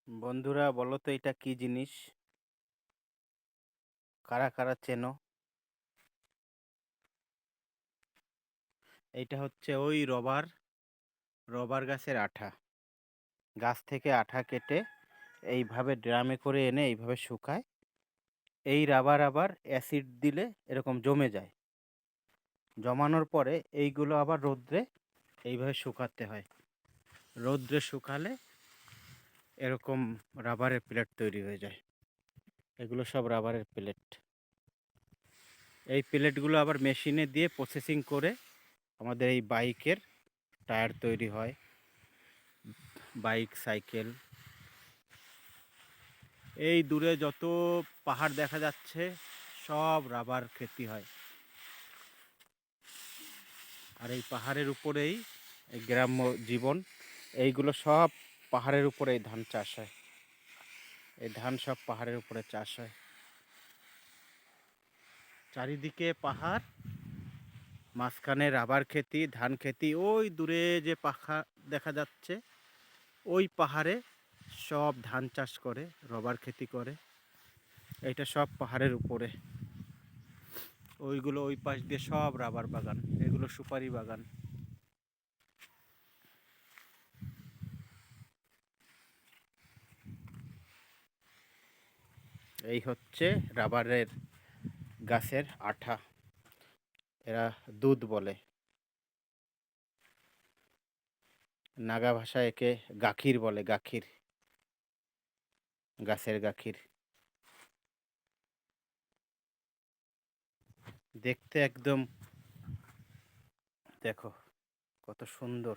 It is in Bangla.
বন্ধুরা বলো তো এটা কি জিনিস? কারা কারা চেনো? এইটা হচ্ছে ওই রবার রবার গাছের আঠা। গাছ থেকে আঠা কেটে এইভাবে ড্রামে করে এনে এইভাবে শুকায়। এই রাবার আবার অ্যাসিড দিলে এরকম জমে যায়। জমানোর পরে এইগুলো আবার রোদ্রে এইভাবে শুকাতে হয়। রোদ্রে শুকালে এরকম রাবারের প্লেট তৈরি হয়ে যায়। এগুলো সব রাবারের প্লেট। এই প্লেটগুলো আবার মেশিনে দিয়ে প্রসেসিং করে আমাদের এই বাইকের টায়ার তৈরি হয়। Bike, cycle. এই দূরে যত পাহাড় দেখা যাচ্ছে সব রাবার খেতি হয়। আর এই পাহাড়ের উপরেই এই গ্রাম্য জীবন। এইগুলো সব পাহাড়ের উপরেই ধান চাষ হয়। এই ধান সব পাহাড়ের উপরে চাষ হয়। চারিদিকে পাহাড়, মাঝখানে রাবার খেতি, ধান খেতি। ওই দূরে যে পাখা দেখা যাচ্ছে ওই পাহাড়ে সব ধান চাষ করে, রবার খেতি করে। এটা সব পাহাড়ের উপরে। ওইগুলো ওই পাশ দিয়ে সব রাবার বাগান, এগুলো সুপারি বাগান। এই হচ্ছে রাবারের গাছের আঠা। এরা দুধ বলে। নাগা ভাষায় একে গাখির বলে, গাখির। গাছের গাখির। দেখতে একদম, দেখো কত সুন্দর।